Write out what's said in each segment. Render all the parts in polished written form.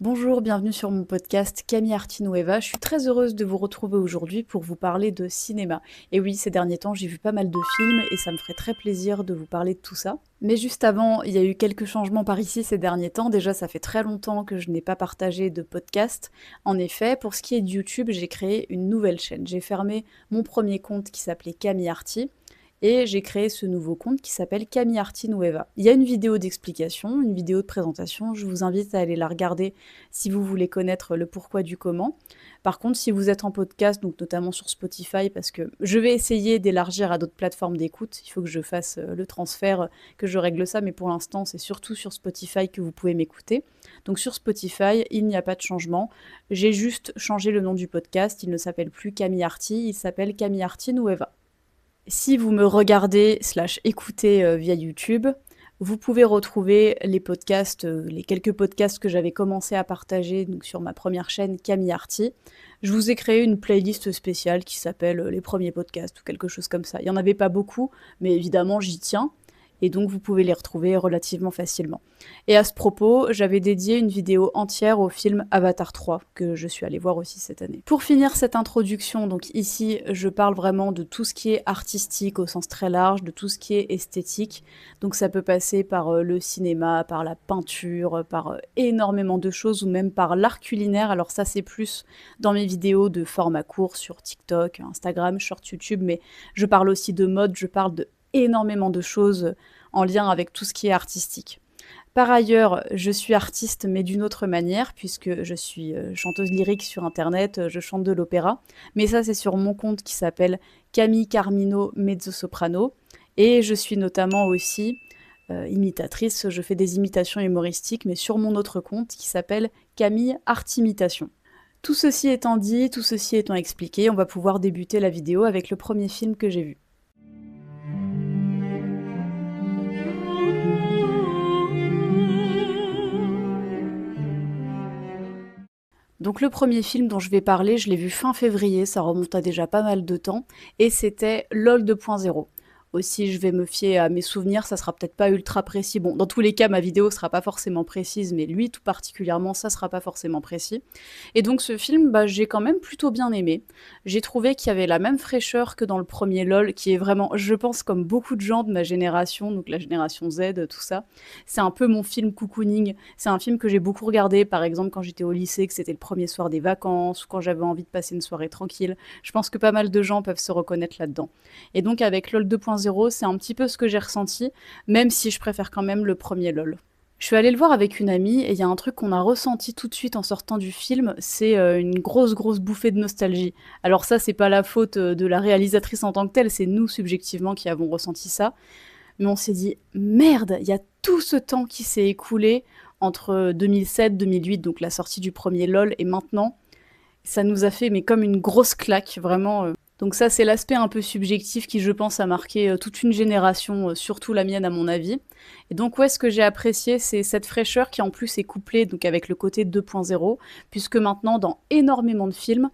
Bonjour, bienvenue sur mon podcast Camille Artinueva. Je suis très heureuse de vous retrouver aujourd'hui pour vous parler de cinéma. Et oui, ces derniers temps, j'ai vu pas mal de films et ça me ferait très plaisir de vous parler de tout ça. Mais juste avant, il y a eu quelques changements par ici ces derniers temps. Déjà, ça fait très longtemps que je n'ai pas partagé de podcast. En effet, pour ce qui est de YouTube, j'ai créé une nouvelle chaîne. J'ai fermé mon premier compte qui s'appelait Camille Arti. Et j'ai créé ce nouveau compte qui s'appelle Camille Artinueva. Il y a une vidéo d'explication, une vidéo de présentation. Je vous invite à aller la regarder si vous voulez connaître le pourquoi du comment. Par contre, si vous êtes en podcast, donc notamment sur Spotify, parce que je vais essayer d'élargir à d'autres plateformes d'écoute, il faut que je fasse le transfert, que je règle ça, mais pour l'instant, c'est surtout sur Spotify que vous pouvez m'écouter. Donc sur Spotify, il n'y a pas de changement. J'ai juste changé le nom du podcast. Il ne s'appelle plus Camille Arti, il s'appelle Camille Artinueva. Si vous me regardez slash écoutez via YouTube, vous pouvez retrouver les podcasts, les quelques podcasts que j'avais commencé à partager donc sur ma première chaîne Camille Arti. Je vous ai créé une playlist spéciale qui s'appelle les premiers podcasts ou quelque chose comme ça. Il n'y en avait pas beaucoup, mais évidemment j'y tiens. Et donc vous pouvez les retrouver relativement facilement. Et à ce propos, j'avais dédié une vidéo entière au film Avatar 3, que je suis allée voir aussi cette année. Pour finir cette introduction, donc ici, je parle vraiment de tout ce qui est artistique au sens très large, de tout ce qui est esthétique. Donc ça peut passer par le cinéma, par la peinture, par énormément de choses, ou même par l'art culinaire. Alors ça, c'est plus dans mes vidéos de format court sur TikTok, Instagram, Short YouTube, mais je parle aussi de mode, je parle de énormément de choses en lien avec tout ce qui est artistique. Par ailleurs, je suis artiste, mais d'une autre manière, puisque je suis chanteuse lyrique sur Internet, je chante de l'opéra. Mais ça, c'est sur mon compte qui s'appelle Camille Carmino Mezzosoprano. Et je suis notamment aussi imitatrice, je fais des imitations humoristiques, mais sur mon autre compte qui s'appelle Camille Artimitation. Tout ceci étant dit, tout ceci étant expliqué, on va pouvoir débuter la vidéo avec le premier film que j'ai vu. Donc le premier film dont je vais parler, je l'ai vu fin février, ça remonte à déjà pas mal de temps, et c'était LOL 2.0. Aussi, je vais me fier à mes souvenirs, ça sera peut-être pas ultra précis. Bon, dans tous les cas, ma vidéo sera pas forcément précise, mais lui, tout particulièrement, ça sera pas forcément précis. Et donc ce film, j'ai quand même plutôt bien aimé. J'ai trouvé qu'il y avait la même fraîcheur que dans le premier LOL, qui est vraiment, je pense, comme beaucoup de gens de ma génération, donc la génération Z, tout ça. C'est un peu mon film cocooning. C'est un film que j'ai beaucoup regardé, par exemple, quand j'étais au lycée, que c'était le premier soir des vacances, ou quand j'avais envie de passer une soirée tranquille. Je pense que pas mal de gens peuvent se reconnaître là-dedans. Et donc avec LOL 2.0, c'est un petit peu ce que j'ai ressenti, même si je préfère quand même le premier LOL. Je suis allée le voir avec une amie et il y a un truc qu'on a ressenti tout de suite en sortant du film, c'est une grosse bouffée de nostalgie. Alors ça, c'est pas la faute de la réalisatrice en tant que telle, c'est nous subjectivement qui avons ressenti ça. Mais on s'est dit, merde, il y a tout ce temps qui s'est écoulé entre 2007-2008, donc la sortie du premier LOL, et maintenant, ça nous a fait mais comme une grosse claque, vraiment. Donc ça, c'est l'aspect un peu subjectif qui, je pense, a marqué toute une génération, surtout la mienne à mon avis. Et donc ouais, ce que j'ai apprécié, c'est cette fraîcheur qui en plus est couplée donc avec le côté 2.0, puisque maintenant, dans énormément de films,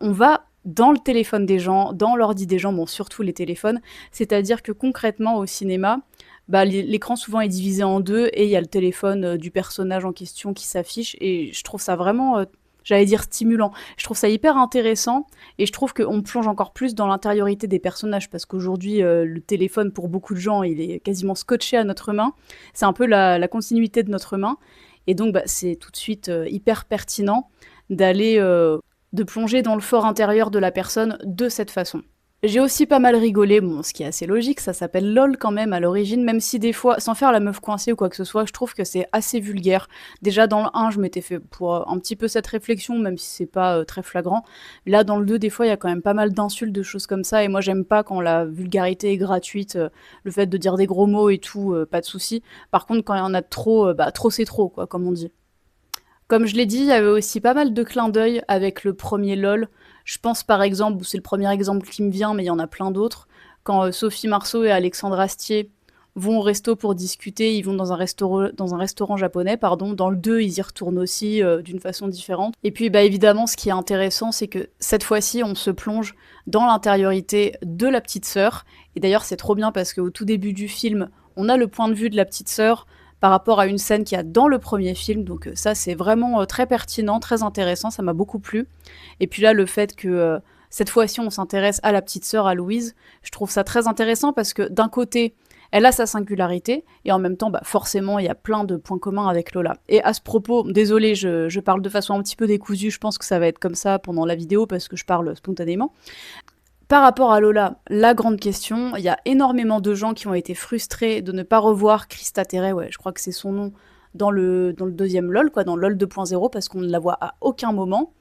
on va dans le téléphone des gens, dans l'ordi des gens, bon surtout les téléphones, c'est-à-dire que concrètement au cinéma, l'écran souvent est divisé en deux et il y a le téléphone du personnage en question qui s'affiche et je trouve ça vraiment j'allais dire stimulant. Je trouve ça hyper intéressant et je trouve qu'on plonge encore plus dans l'intériorité des personnages parce qu'aujourd'hui, le téléphone, pour beaucoup de gens, il est quasiment scotché à notre main. C'est un peu la continuité de notre main. Et donc, c'est tout de suite hyper pertinent d'aller, de plonger dans le fort intérieur de la personne de cette façon. J'ai aussi pas mal rigolé, bon, ce qui est assez logique, ça s'appelle LOL quand même à l'origine, même si des fois, sans faire la meuf coincée ou quoi que ce soit, je trouve que c'est assez vulgaire. Déjà dans le 1, je m'étais fait pour un petit peu cette réflexion, même si c'est pas très flagrant. Là, dans le 2, des fois, il y a quand même pas mal d'insultes, de choses comme ça, et moi, j'aime pas quand la vulgarité est gratuite, le fait de dire des gros mots et tout, pas de souci. Par contre, quand il y en a trop, trop c'est trop, quoi, comme on dit. Comme je l'ai dit, il y avait aussi pas mal de clins d'œil avec le premier LOL. Je pense par exemple, c'est le premier exemple qui me vient, mais il y en a plein d'autres, quand Sophie Marceau et Alexandre Astier vont au resto pour discuter, ils vont dans un restaurant japonais, pardon. Dans le 2, ils y retournent aussi d'une façon différente. Et puis évidemment, ce qui est intéressant, c'est que cette fois-ci, on se plonge dans l'intériorité de la petite sœur. Et d'ailleurs, c'est trop bien parce qu'au tout début du film, on a le point de vue de la petite sœur, par rapport à une scène qu'il y a dans le premier film. Donc ça, c'est vraiment très pertinent, très intéressant, ça m'a beaucoup plu. Et puis là, le fait que cette fois-ci, on s'intéresse à la petite sœur, à Louise, je trouve ça très intéressant parce que d'un côté, elle a sa singularité, et en même temps, bah, forcément, il y a plein de points communs avec Lola. Et à ce propos, désolé, je parle de façon un petit peu décousue, je pense que ça va être comme ça pendant la vidéo parce que je parle spontanément. Par rapport à Lola, la grande question, il y a énormément de gens qui ont été frustrés de ne pas revoir Krista Terray, ouais, je crois que c'est son nom, dans le deuxième LOL, quoi, dans LOL 2.0, parce qu'on ne la voit à aucun moment.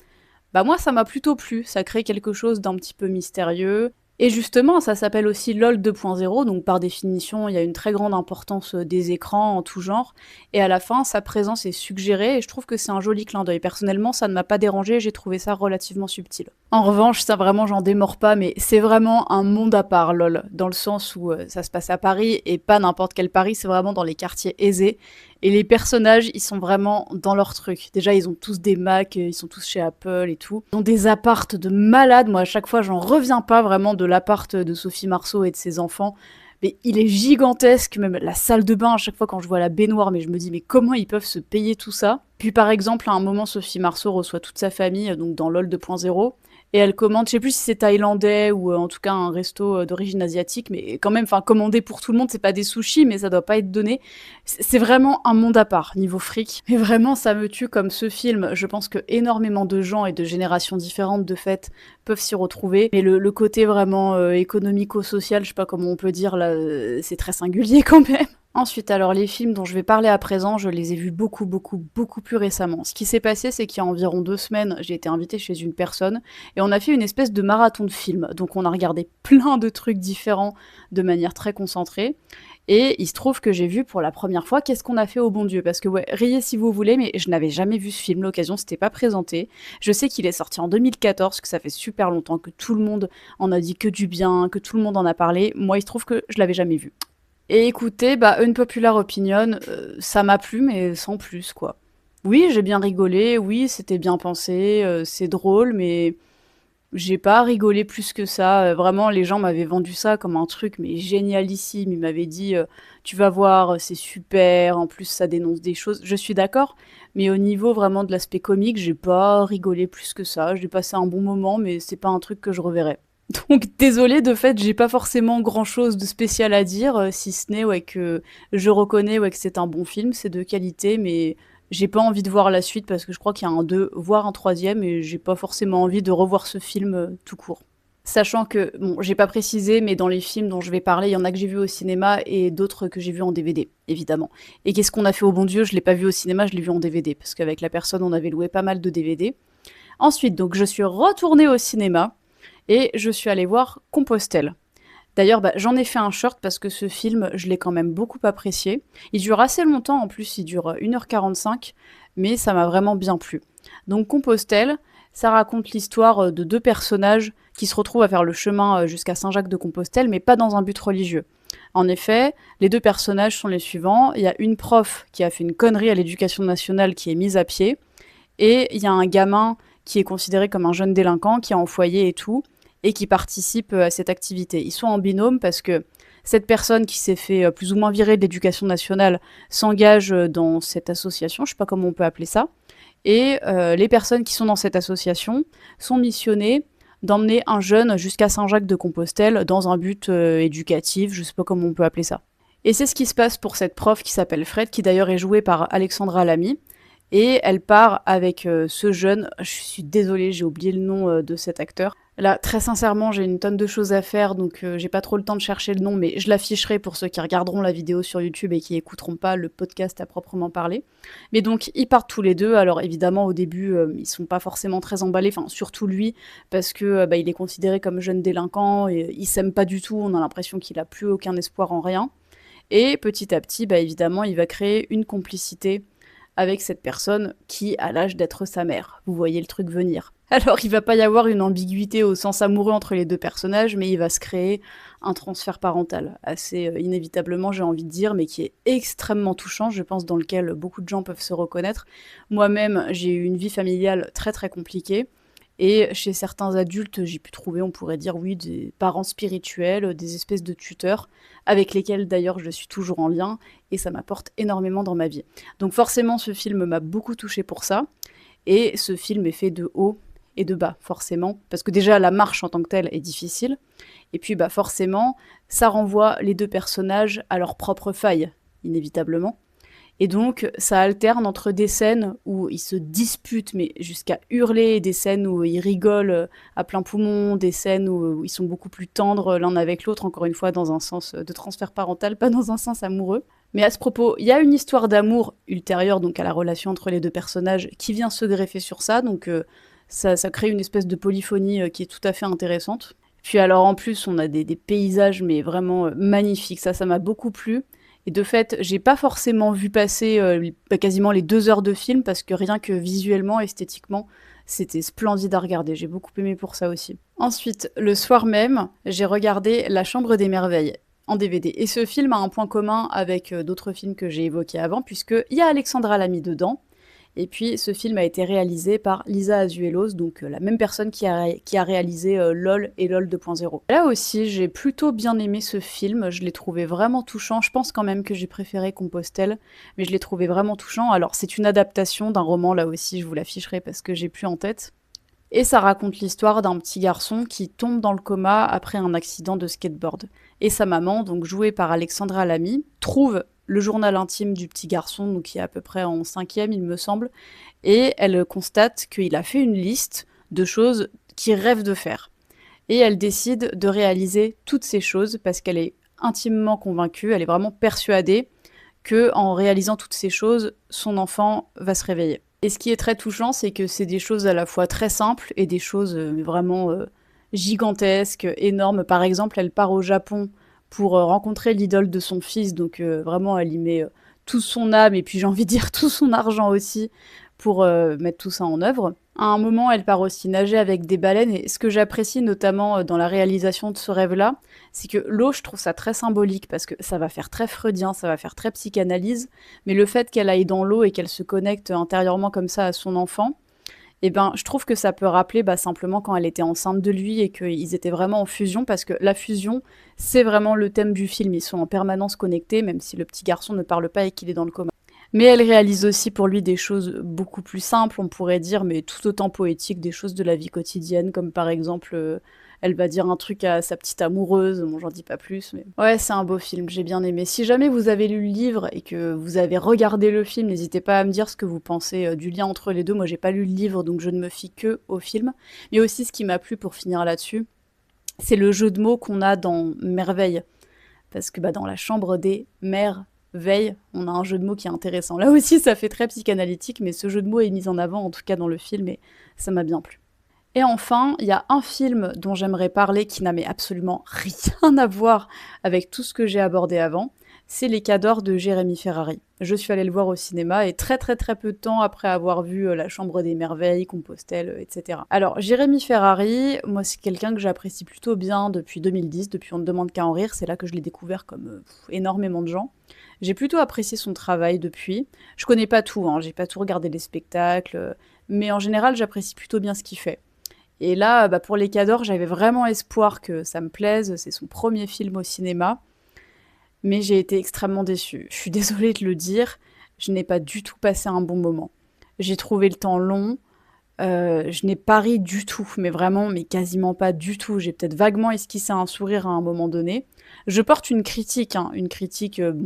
Bah moi, ça m'a plutôt plu, ça crée quelque chose d'un petit peu mystérieux. Et justement, ça s'appelle aussi LOL 2.0, donc par définition, il y a une très grande importance des écrans en tout genre. Et à la fin, sa présence est suggérée, et je trouve que c'est un joli clin d'œil. Personnellement, ça ne m'a pas dérangé, j'ai trouvé ça relativement subtil. En revanche, ça vraiment, j'en démords pas, mais c'est vraiment un monde à part, LOL, dans le sens où ça se passe à Paris, et pas n'importe quel Paris, c'est vraiment dans les quartiers aisés. Et les personnages, ils sont vraiment dans leur truc. Déjà, ils ont tous des Macs, ils sont tous chez Apple et tout. Ils ont des appartes de malades. Moi, à chaque fois, j'en reviens pas vraiment de l'appart de Sophie Marceau et de ses enfants. Mais il est gigantesque, même la salle de bain, à chaque fois quand je vois la baignoire, mais je me dis, mais comment ils peuvent se payer tout ça? Puis par exemple, à un moment, Sophie Marceau reçoit toute sa famille, donc dans LOL 2.0, et elle commande, je sais plus si c'est thaïlandais ou en tout cas un resto d'origine asiatique, mais quand même, enfin, commander pour tout le monde, c'est pas des sushis, mais ça doit pas être donné. C'est vraiment un monde à part, niveau fric. Et vraiment, ça me tue comme ce film. Je pense que énormément de gens et de générations différentes, de fait, peuvent s'y retrouver. Mais le côté vraiment économico-social, je sais pas comment on peut dire, là, c'est très singulier quand même. Ensuite, alors les films dont je vais parler à présent, je les ai vus beaucoup, beaucoup, beaucoup plus récemment. Ce qui s'est passé, c'est qu'il y a environ 2 semaines, j'ai été invitée chez une personne et on a fait une espèce de marathon de films. Donc on a regardé plein de trucs différents de manière très concentrée. Et il se trouve que j'ai vu pour la première fois Qu'est-ce qu'on a fait au bon Dieu. Parce que ouais, riez si vous voulez, mais je n'avais jamais vu ce film, l'occasion s'était pas présentée. Je sais qu'il est sorti en 2014, que ça fait super longtemps, que tout le monde en a dit que du bien, que tout le monde en a parlé. Moi, il se trouve que je l'avais jamais vu. Et écoutez, bah, unpopular opinion, ça m'a plu, mais sans plus, quoi. Oui, j'ai bien rigolé, oui, c'était bien pensé, c'est drôle, mais j'ai pas rigolé plus que ça. Vraiment, les gens m'avaient vendu ça comme un truc, mais génialissime. Ils m'avaient dit, tu vas voir, c'est super, en plus ça dénonce des choses. Je suis d'accord, mais au niveau vraiment de l'aspect comique, j'ai pas rigolé plus que ça. J'ai passé un bon moment, mais c'est pas un truc que je reverrai. Donc désolée, de fait, j'ai pas forcément grand-chose de spécial à dire, si ce n'est, ouais, que je reconnais, ouais, que c'est un bon film, c'est de qualité, mais j'ai pas envie de voir la suite parce que je crois qu'il y a un 2, voire un troisième, et j'ai pas forcément envie de revoir ce film, tout court. Sachant que, bon, j'ai pas précisé, mais dans les films dont je vais parler, il y en a que j'ai vus au cinéma et d'autres que j'ai vus en DVD, évidemment. Et Qu'est-ce qu'on a fait au bon Dieu? Je l'ai pas vu au cinéma, je l'ai vu en DVD, parce qu'avec la personne, on avait loué pas mal de DVD. Ensuite, donc je suis retournée au cinéma et je suis allée voir Compostelle. D'ailleurs, bah, j'en ai fait un short parce que ce film, je l'ai quand même beaucoup apprécié. Il dure assez longtemps, en plus, il dure 1h45, mais ça m'a vraiment bien plu. Donc Compostelle, ça raconte l'histoire de deux personnages qui se retrouvent à faire le chemin jusqu'à Saint-Jacques-de-Compostelle, mais pas dans un but religieux. En effet, les deux personnages sont les suivants. Il y a une prof qui a fait une connerie à l'éducation nationale qui est mise à pied, et il y a un gamin qui est considéré comme un jeune délinquant, qui est en foyer et tout, et qui participe à cette activité. Ils sont en binôme parce que cette personne qui s'est fait plus ou moins virer de l'éducation nationale s'engage dans cette association, je sais pas comment on peut appeler ça, et les personnes qui sont dans cette association sont missionnées d'emmener un jeune jusqu'à Saint-Jacques-de-Compostelle dans un but éducatif, je sais pas comment on peut appeler ça. Et c'est ce qui se passe pour cette prof qui s'appelle Fred, qui d'ailleurs est jouée par Alexandra Lamy, et elle part avec ce jeune, je suis désolée, j'ai oublié le nom de cet acteur. Là, très sincèrement, j'ai une tonne de choses à faire, donc j'ai pas trop le temps de chercher le nom, mais je l'afficherai pour ceux qui regarderont la vidéo sur YouTube et qui écouteront pas le podcast à proprement parler. Mais donc, ils partent tous les deux. Alors évidemment, au début, ils sont pas forcément très emballés, enfin surtout lui, parce que bah, il est considéré comme jeune délinquant, et il s'aime pas du tout, on a l'impression qu'il a plus aucun espoir en rien. Et petit à petit, bah, évidemment, il va créer une complicité avec cette personne qui a l'âge d'être sa mère. Vous voyez le truc venir. Alors il va pas y avoir une ambiguïté au sens amoureux entre les deux personnages, mais il va se créer un transfert parental, assez inévitablement j'ai envie de dire, mais qui est extrêmement touchant, je pense, dans lequel beaucoup de gens peuvent se reconnaître. Moi-même, j'ai eu une vie familiale très très compliquée, Et chez certains adultes, j'ai pu trouver, on pourrait dire, oui, des parents spirituels, des espèces de tuteurs, avec lesquels d'ailleurs je suis toujours en lien, et ça m'apporte énormément dans ma vie. Donc forcément, ce film m'a beaucoup touchée pour ça, et ce film est fait de haut et de bas, forcément, parce que déjà la marche en tant que telle est difficile, et puis bah forcément, ça renvoie les deux personnages à leurs propres failles, inévitablement. Et donc, ça alterne entre des scènes où ils se disputent, mais jusqu'à hurler, des scènes où ils rigolent à plein poumon, des scènes où ils sont beaucoup plus tendres l'un avec l'autre, encore une fois dans un sens de transfert parental, pas dans un sens amoureux. Mais à ce propos, il y a une histoire d'amour ultérieure donc à la relation entre les deux personnages qui vient se greffer sur ça, donc ça crée une espèce de polyphonie qui est tout à fait intéressante. Puis alors en plus, on a des paysages mais vraiment magnifiques, ça m'a beaucoup plu. Et de fait, j'ai pas forcément vu passer quasiment les 2 heures de film parce que rien que visuellement, esthétiquement, c'était splendide à regarder. J'ai beaucoup aimé pour ça aussi. Ensuite, le soir même, j'ai regardé La Chambre des Merveilles en DVD. Et ce film a un point commun avec d'autres films que j'ai évoqués avant, puisqu'il y a Alexandra Lamy dedans. Et puis, ce film a été réalisé par Lisa Azuelos, donc la même personne qui a réalisé LOL et LOL 2.0. Là aussi, j'ai plutôt bien aimé ce film, je l'ai trouvé vraiment touchant. Je pense quand même que j'ai préféré Compostelle, mais je l'ai trouvé vraiment touchant. Alors, c'est une adaptation d'un roman, là aussi, je vous l'afficherai parce que j'ai plus en tête. Et ça raconte l'histoire d'un petit garçon qui tombe dans le coma après un accident de skateboard. Et sa maman, donc jouée par Alexandra Lamy, trouve le journal intime du petit garçon, donc qui est à peu près en 5e, il me semble, et elle constate qu'il a fait une liste de choses qu'il rêve de faire. Et elle décide de réaliser toutes ces choses parce qu'elle est intimement convaincue, elle est vraiment persuadée que en réalisant toutes ces choses, son enfant va se réveiller. Et ce qui est très touchant, c'est que c'est des choses à la fois très simples et des choses vraiment gigantesques, énormes. Par exemple, elle part au Japon pour rencontrer l'idole de son fils, donc vraiment elle y met toute son âme et puis j'ai envie de dire tout son argent aussi pour mettre tout ça en œuvre. À un moment, elle part aussi nager avec des baleines et ce que j'apprécie notamment dans la réalisation de ce rêve-là, c'est que l'eau, je trouve ça très symbolique parce que ça va faire très freudien, ça va faire très psychanalyse, mais le fait qu'elle aille dans l'eau et qu'elle se connecte intérieurement comme ça à son enfant, eh ben, je trouve que ça peut rappeler simplement quand elle était enceinte de lui et qu'ils étaient vraiment en fusion, parce que la fusion, c'est vraiment le thème du film. Ils sont en permanence connectés, même si le petit garçon ne parle pas et qu'il est dans le coma. Mais elle réalise aussi pour lui des choses beaucoup plus simples, on pourrait dire, mais tout autant poétiques, des choses de la vie quotidienne, comme par exemple, elle va dire un truc à sa petite amoureuse, bon j'en dis pas plus, mais... Ouais, c'est un beau film, j'ai bien aimé. Si jamais vous avez lu le livre et que vous avez regardé le film, n'hésitez pas à me dire ce que vous pensez du lien entre les deux. Moi j'ai pas lu le livre, donc je ne me fie que au film. Mais aussi ce qui m'a plu pour finir là-dessus, c'est le jeu de mots qu'on a dans Merveille. Parce que dans la chambre des merveilles, on a un jeu de mots qui est intéressant. Là aussi, ça fait très psychanalytique, mais ce jeu de mots est mis en avant, en tout cas dans le film, et ça m'a bien plu. Et enfin, il y a un film dont j'aimerais parler qui n'a mais absolument rien à voir avec tout ce que j'ai abordé avant. C'est Les Cadors de Jérémy Ferrari. Je suis allée le voir au cinéma et très très très peu de temps après avoir vu La Chambre des Merveilles, Compostelle, etc. Alors, Jérémy Ferrari, moi c'est quelqu'un que j'apprécie plutôt bien depuis 2010, depuis On ne demande qu'à en rire, c'est là que je l'ai découvert comme énormément de gens. J'ai plutôt apprécié son travail depuis. Je connais pas tout, j'ai pas tout regardé les spectacles, mais en général j'apprécie plutôt bien ce qu'il fait. Et là, pour Les Cadors, j'avais vraiment espoir que ça me plaise. C'est son premier film au cinéma. Mais j'ai été extrêmement déçue. Je suis désolée de le dire, je n'ai pas du tout passé un bon moment. J'ai trouvé le temps long, je n'ai pas ri du tout, mais vraiment, mais quasiment pas du tout. J'ai peut-être vaguement esquissé un sourire à un moment donné. Je porte une critique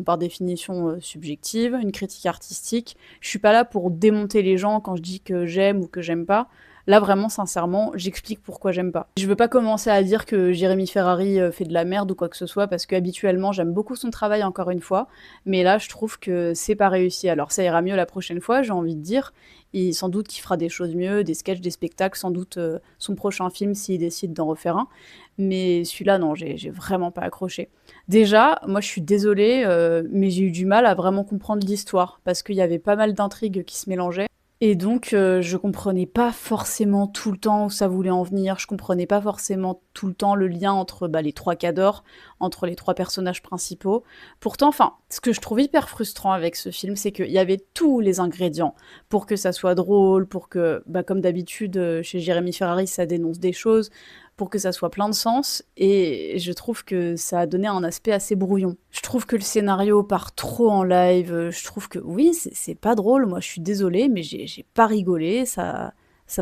par définition subjective, une critique artistique. Je suis pas là pour démonter les gens quand je dis que j'aime ou que j'aime pas. Là, vraiment, sincèrement, j'explique pourquoi j'aime pas. Je veux pas commencer à dire que Jérémy Ferrari fait de la merde ou quoi que ce soit, parce que habituellement, j'aime beaucoup son travail, encore une fois, mais là, je trouve que c'est pas réussi. Alors, ça ira mieux la prochaine fois, j'ai envie de dire. Et sans doute qu'il fera des choses mieux, des sketchs, des spectacles, sans doute son prochain film s'il décide d'en refaire un. Mais celui-là, non, j'ai vraiment pas accroché. Déjà, moi, je suis désolée, mais j'ai eu du mal à vraiment comprendre l'histoire, parce qu'il y avait pas mal d'intrigues qui se mélangeaient. Et donc, je comprenais pas forcément tout le temps où ça voulait en venir. Je comprenais pas forcément tout le temps le lien entre les 3 cadors, entre les 3 personnages principaux. Pourtant, enfin, Ce que je trouve hyper frustrant avec ce film, c'est qu'il y avait tous les ingrédients pour que ça soit drôle, pour que, bah, comme d'habitude, chez Jérémy Ferrari, ça dénonce des choses, pour que ça soit plein de sens et je trouve que ça a donné un aspect assez brouillon. Je trouve que le scénario part trop en live, je trouve que oui, c'est pas drôle, moi je suis désolée, mais j'ai pas rigolé, ça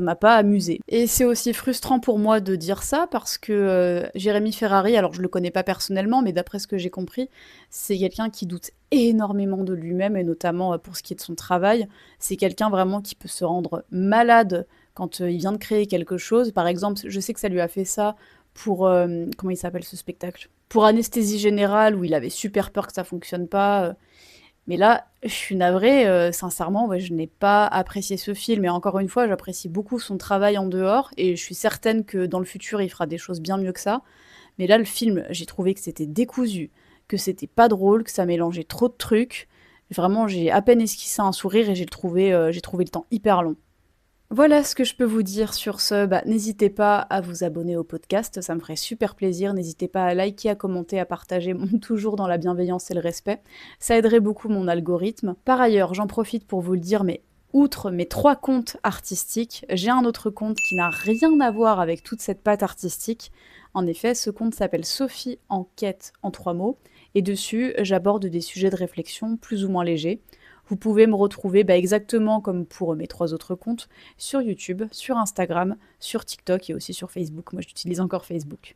m'a pas amusé. Et c'est aussi frustrant pour moi de dire ça parce que Jérémy Ferrari, alors je le connais pas personnellement, mais d'après ce que j'ai compris, c'est quelqu'un qui doute énormément de lui-même et notamment pour ce qui est de son travail. C'est quelqu'un vraiment qui peut se rendre malade quand il vient de créer quelque chose. Par exemple, je sais que ça lui a fait ça pour comment il s'appelle ce spectacle? Pour Anesthésie Générale où il avait super peur que ça fonctionne pas. Mais là, je suis navrée, sincèrement, ouais, je n'ai pas apprécié ce film et encore une fois, j'apprécie beaucoup son travail en dehors et je suis certaine que dans le futur, il fera des choses bien mieux que ça. Mais là, le film, j'ai trouvé que c'était décousu, que c'était pas drôle, que ça mélangeait trop de trucs. Vraiment, j'ai à peine esquissé un sourire et j'ai trouvé le temps hyper long. Voilà ce que je peux vous dire sur ce. Bah, n'hésitez pas à vous abonner au podcast, ça me ferait super plaisir. N'hésitez pas à liker, à commenter, à partager, toujours dans la bienveillance et le respect. Ça aiderait beaucoup mon algorithme. Par ailleurs, j'en profite pour vous le dire, mais outre mes 3 comptes artistiques, j'ai un autre compte qui n'a rien à voir avec toute cette patte artistique. En effet, ce compte s'appelle Sophie Enquête en 3 mots, et dessus, j'aborde des sujets de réflexion plus ou moins légers. Vous pouvez me retrouver exactement comme pour mes 3 autres comptes sur YouTube, sur Instagram, sur TikTok et aussi sur Facebook. Moi, j'utilise encore Facebook.